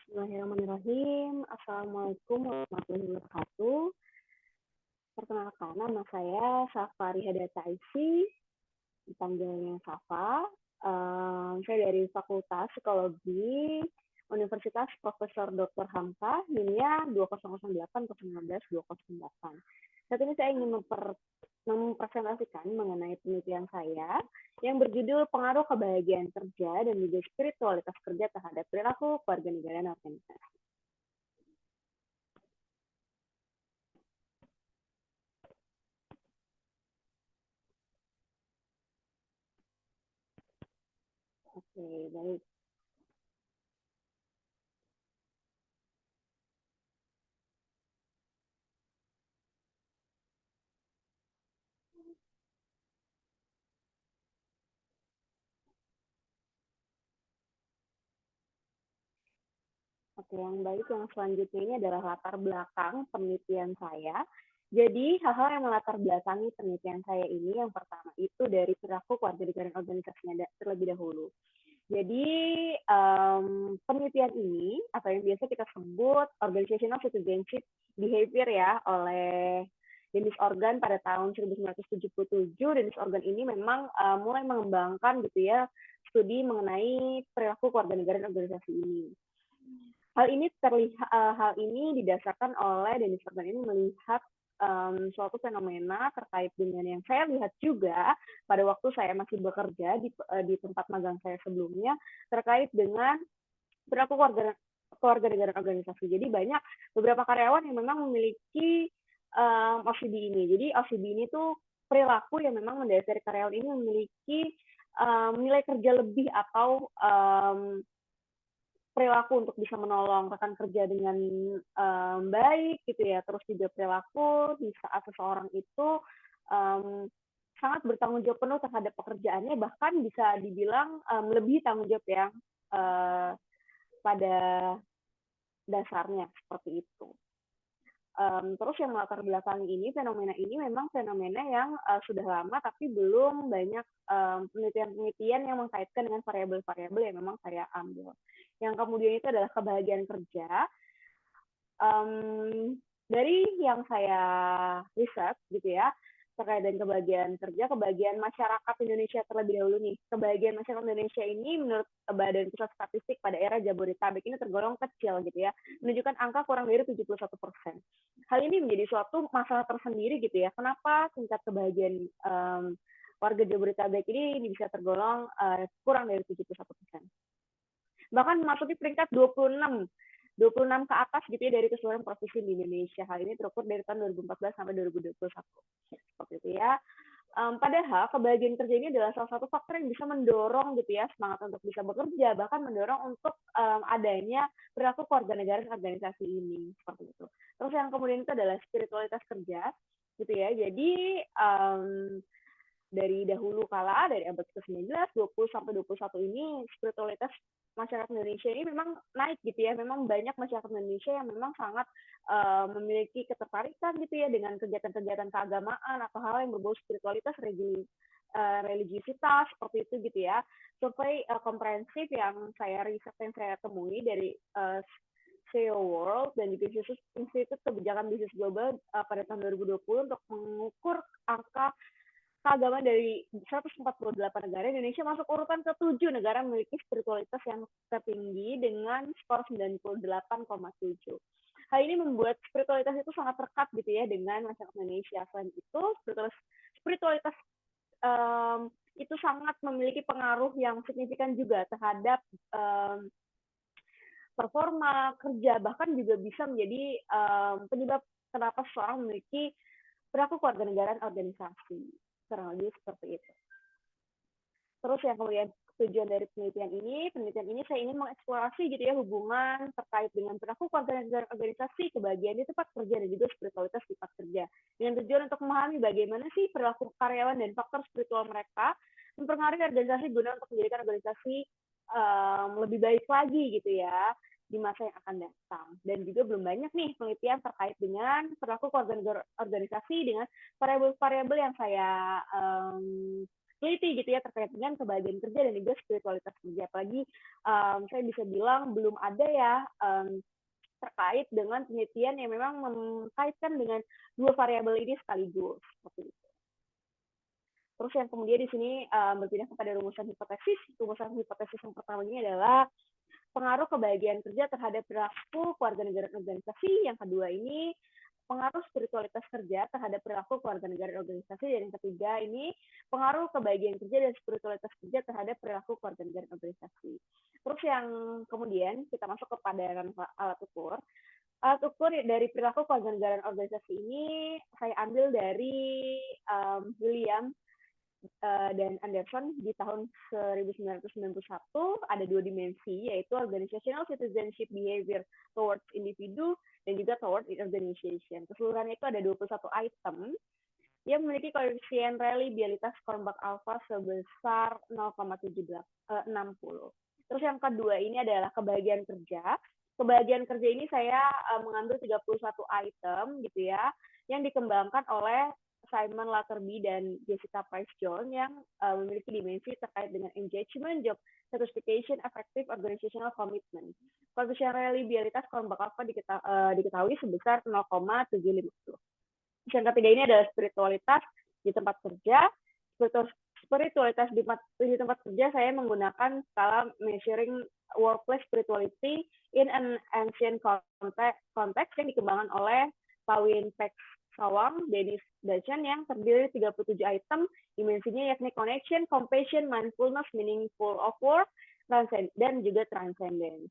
Bismillahirrahmanirrahim. Assalamualaikum warahmatullahi wabarakatuh. Perkenalkan, nama saya Safari Hadata Aisy, dipanggilnya Safa. Saya dari Fakultas Psikologi Universitas Profesor Dr. Hamka, NIM-nya 2008-2019-208. Saat ini saya ingin mempresentasikan mengenai penelitian saya yang berjudul Pengaruh Kebahagiaan Kerja dan juga Spiritualitas Kerja terhadap Perilaku Kewarganegaraan Organisasi. Oke, baik. Oke, yang baik yang selanjutnya ini adalah latar belakang penelitian saya. Jadi, hal-hal yang melatar belakangi penelitian saya ini, yang pertama itu dari perilaku kewarganegaraan organisasinya terlebih dahulu. Jadi, penelitian ini, atau yang biasa kita sebut organizational citizenship behavior ya, oleh Dennis Organ pada tahun 1977. Dennis Organ ini memang mulai mengembangkan gitu ya, studi mengenai perilaku kewarganegaraan organisasi ini. Hal ini didasarkan oleh Dennis Organ ini melihat suatu fenomena terkait dengan yang saya lihat juga pada waktu saya masih bekerja di tempat magang saya sebelumnya terkait dengan perilaku kewarganegaraan organisasi. Jadi banyak beberapa karyawan yang memang memiliki OCD ini. Jadi OCD ini tuh perilaku yang memang mendasari karyawan ini memiliki nilai kerja lebih atau perilaku untuk bisa menolong rekan kerja dengan baik gitu ya. Terus juga perilaku di saat seseorang itu sangat bertanggung jawab penuh terhadap pekerjaannya, bahkan bisa dibilang melebihi tanggung jawab yang pada dasarnya seperti itu. Terus yang melatar belakangi ini, fenomena ini memang fenomena yang sudah lama tapi belum banyak penelitian-penelitian yang mengkaitkan dengan variabel-variabel yang memang saya ambil. Yang kemudian itu adalah kebahagiaan kerja. Dari yang saya riset gitu ya, terkait dengan kebahagiaan kerja, kebahagiaan masyarakat Indonesia terlebih dahulu nih. Kebahagiaan masyarakat Indonesia ini menurut Badan Pusat Statistik pada era Jabodetabek ini tergolong kecil gitu ya, menunjukkan angka kurang dari 71%. Hal ini menjadi suatu masalah tersendiri gitu ya. Kenapa tingkat kebahagiaan warga Jabodetabek ini bisa tergolong kurang dari 71%. Bahkan memasuki peringkat 26 ke atas gitu ya dari keseluruhan provinsi di Indonesia. Hal ini terukur dari tahun 2014 sampai 2021. Seperti itu ya. Padahal kebahagiaan kerja ini adalah salah satu faktor yang bisa mendorong gitu ya semangat untuk bisa bekerja, bahkan mendorong untuk adanya perilaku kewarganegaraan organisasi ini seperti itu. Terus yang kemudian itu adalah spiritualitas kerja gitu ya. Jadi dari dahulu kala, dari abad ke-19, 20 sampai 21 ini, spiritualitas masyarakat Indonesia ini memang naik gitu ya. Memang banyak masyarakat Indonesia yang memang sangat memiliki ketertarikan gitu ya dengan kegiatan-kegiatan keagamaan atau hal yang berbau spiritualitas, religiusitas, seperti itu gitu ya. Survei komprehensif yang saya riset, yang saya temui dari CEO World dan juga Institut Kebijakan Bisnis Global pada tahun 2020 untuk mengukur angka keagamaan dari 148 negara, Indonesia masuk urutan ke-7 negara memiliki spiritualitas yang tertinggi dengan skor 98,7. Hal ini membuat spiritualitas itu sangat terdekat gitu ya dengan masyarakat Indonesia. Selain itu, spiritualitas itu sangat memiliki pengaruh yang signifikan juga terhadap performa kerja, bahkan juga bisa menjadi penyebab kenapa seseorang memiliki perilaku kewarganegaraan organisasi. Kurang lebih seperti itu. Terus yang kemudian tujuan dari penelitian ini saya ingin mengeksplorasi gitu ya hubungan terkait dengan perilaku kewarganegaraan organisasi, kebahagiaan di tempat kerja dan juga spiritualitas di tempat kerja. Dengan tujuan untuk memahami bagaimana sih perilaku karyawan dan faktor spiritual mereka mempengaruhi organisasi guna untuk menjadikan organisasi lebih baik lagi gitu ya di masa yang akan datang. Dan juga belum banyak nih penelitian terkait dengan perilaku kewarganegaraan organisasi dengan variabel-variabel yang saya teliti gitu ya terkait dengan kebahagiaan kerja dan juga spiritualitas kerja. Apalagi saya bisa bilang belum ada ya terkait dengan penelitian yang memang mengkaitkan dengan dua variabel ini sekaligus. Seperti itu. Terus yang kemudian di sini berpindah kepada rumusan hipotesis. Rumusan hipotesis yang pertama ini adalah pengaruh kebahagiaan kerja terhadap perilaku kewarganegaraan organisasi. Yang kedua ini pengaruh spiritualitas kerja terhadap perilaku kewarganegaraan organisasi. Dan yang ketiga ini pengaruh kebahagiaan kerja dan spiritualitas kerja terhadap perilaku kewarganegaraan organisasi. Terus yang kemudian kita masuk kepada alat ukur. Alat ukur dari perilaku kewarganegaraan organisasi ini saya ambil dari William dan Anderson di tahun 1991 ada dua dimensi, yaitu organizational citizenship behavior towards individu dan juga towards organization. Keseluruhannya itu ada 21 item yang memiliki koefisien reliabilitas Cronbach alpha sebesar 0,60. Terus yang kedua ini adalah kebahagiaan kerja. Kebahagiaan kerja ini saya mengambil 31 item gitu ya, yang dikembangkan oleh Simon Latterby dan Jessica Price-Jones yang memiliki dimensi terkait dengan engagement, job satisfaction, effective organizational commitment. Koefisien reliabilitas Cronbach alpha diketahui sebesar 0,750. Yang ketiga ini adalah spiritualitas di tempat kerja. Spiritualitas di tempat kerja saya menggunakan skala measuring workplace spirituality in an ancient context yang dikembangkan oleh Pawin Peck Sawang, Dennis Dachan yang terdiri dari 37 item, dimensinya yakni connection, compassion, mindfulness, meaningful of work, dan juga transcendence.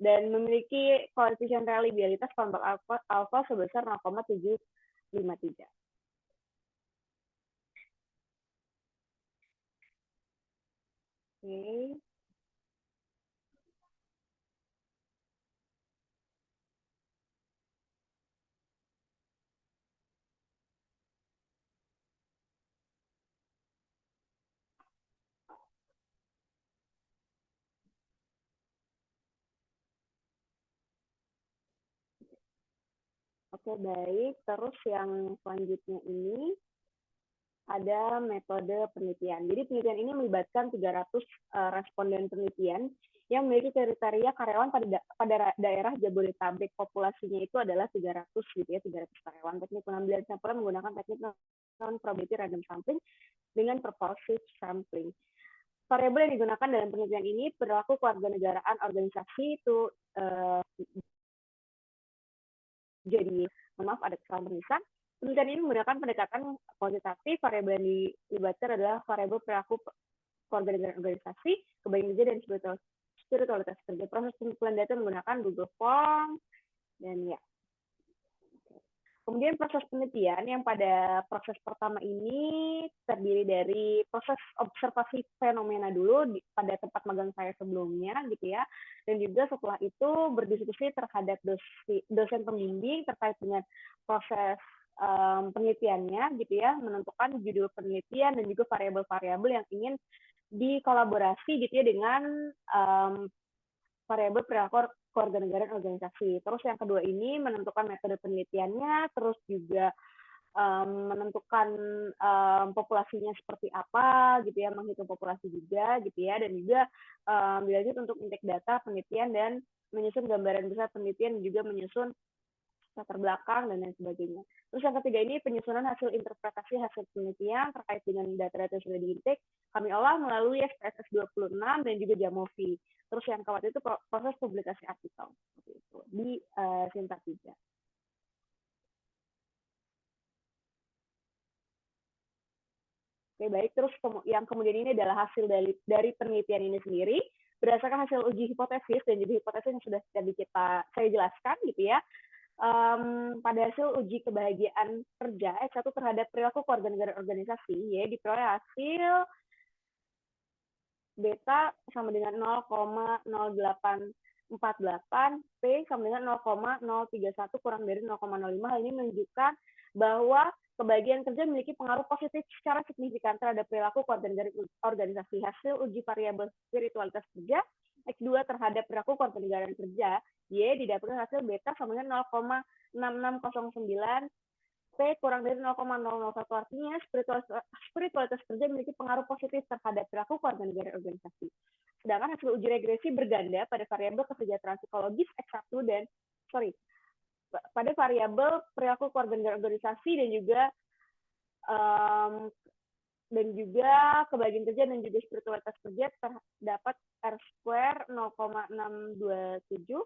Dan memiliki koefisien reliabilitas Cronbach alpha sebesar 0,753. Oke. Oke, baik. Terus yang selanjutnya ini ada metode penelitian. Jadi penelitian ini melibatkan 300 responden penelitian yang memiliki kriteria karyawan pada daerah Jabodetabek. Populasinya itu adalah 300 gitu ya, 300 karyawan. Teknik pengambilan sampel menggunakan teknik non-probability random sampling dengan purposive sampling. Variabel yang digunakan dalam penelitian ini perilaku kewarganegaraan organisasi itu jadi maaf ada kesalahan penulisan. Penelitian ini menggunakan pendekatan kuantitatif. Variabel yang dilibatkan adalah variabel perilaku kewarganegaraan organisasi, kebahagiaan kerja, dan spiritualitas kerja. Proses pengumpulan data menggunakan Google Form dan ya. Kemudian proses penelitian yang pada proses pertama ini terdiri dari proses observasi fenomena dulu pada tempat magang saya sebelumnya gitu ya, dan juga setelah itu berdiskusi terhadap dosen pembimbing terkait dengan proses penelitiannya gitu ya, menentukan judul penelitian dan juga variabel-variabel yang ingin dikolaborasi gitu ya dengan variabel perilaku kewarganegaraan organisasi. Terus yang kedua ini menentukan metode penelitiannya, terus juga menentukan populasinya seperti apa gitu ya, menghitung populasi juga gitu ya, dan juga dilanjut untuk intake data penelitian dan menyusun gambaran besar penelitian dan juga menyusun latar belakang dan lain sebagainya. Terus yang ketiga ini penyusunan hasil interpretasi hasil penelitian terkait dengan data-data yang sudah diintake kami olah melalui SPSS 26 dan juga Jamovi. Terus yang keempat itu proses publikasi artikel seperti itu di Sinta 3. Oke, baik. Terus yang kemudian ini adalah hasil dari penelitian ini sendiri berdasarkan hasil uji hipotesis dan juga hipotesis yang sudah tadi saya jelaskan gitu ya. Pada hasil uji kebahagiaan kerja S1 terhadap perilaku kewarganegaraan organisasi ya diperoleh hasil beta sama dengan 0,0848, P sama dengan 0,031 kurang dari 0,05. Hal ini menunjukkan bahwa kebahagiaan kerja memiliki pengaruh positif secara signifikan terhadap perilaku kewarganegaraan organisasi. Hasil uji variabel spiritualitas kerja X2 terhadap perilaku kewarganegaraan kerja Y didapatkan hasil beta sama dengan 0,6609 P kurang dari 0,001, artinya spiritualitas kerja memiliki pengaruh positif terhadap perilaku keluarga negara organisasi. Sedangkan hasil uji regresi berganda pada variabel kesejahteraan psikologis X1 dan pada variabel perilaku keluarga negara organisasi dan juga kebahagiaan kerja dan juga spiritualitas kerja terdapat R square 0,627,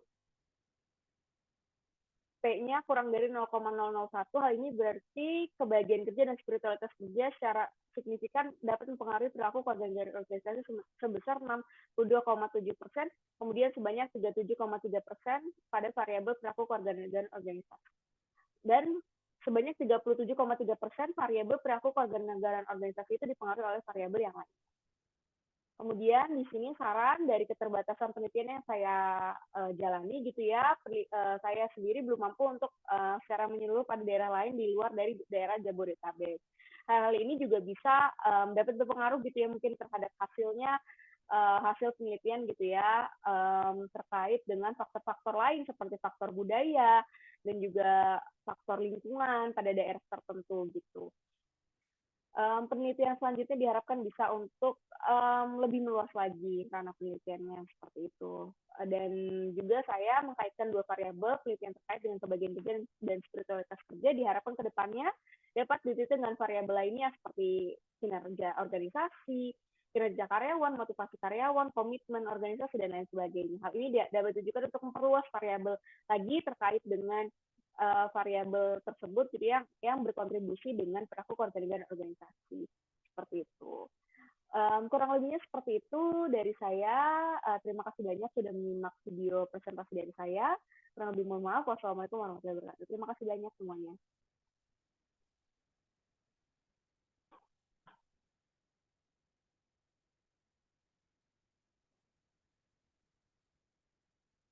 P-nya kurang dari 0,001. Hal ini berarti kebahagiaan kerja dan spiritualitas kerja secara signifikan dapat mempengaruhi perilaku keluarga negara organisasi sebesar 62,7%, kemudian sebanyak 37,3% pada variabel perilaku keluarga negara organisasi. Dan sebanyak 37,3% variabel perilaku keluarga negara organisasi itu dipengaruhi oleh variabel yang lain. Kemudian di sini saran dari keterbatasan penelitian yang saya jalani gitu ya, saya sendiri belum mampu untuk secara menyeluruh pada daerah lain di luar dari daerah Jabodetabek. Hal ini juga bisa dapat berpengaruh gitu ya mungkin terhadap hasil penelitian gitu ya, terkait dengan faktor-faktor lain seperti faktor budaya dan juga faktor lingkungan pada daerah tertentu gitu. Penelitian selanjutnya diharapkan bisa untuk lebih meluas lagi ranah penelitiannya seperti itu. Dan juga saya mengkaitkan dua variabel penelitian terkait dengan kebahagiaan kerja dan spiritualitas kerja diharapkan ke depannya dapat diteliti dengan variabel lainnya seperti kinerja organisasi, kinerja karyawan, motivasi karyawan, komitmen organisasi, dan lain sebagainya. Hal ini dapat ditujukan untuk memperluas variabel lagi terkait dengan variabel tersebut gitu yang berkontribusi dengan perilaku keluarga negara organisasi seperti itu. Kurang lebihnya seperti itu dari saya. Terima kasih banyak sudah menyimak video presentasi dari saya. Kurang lebih mohon maaf. Wassalamualaikum warahmatullahi wabarakatuh. Terima kasih banyak semuanya.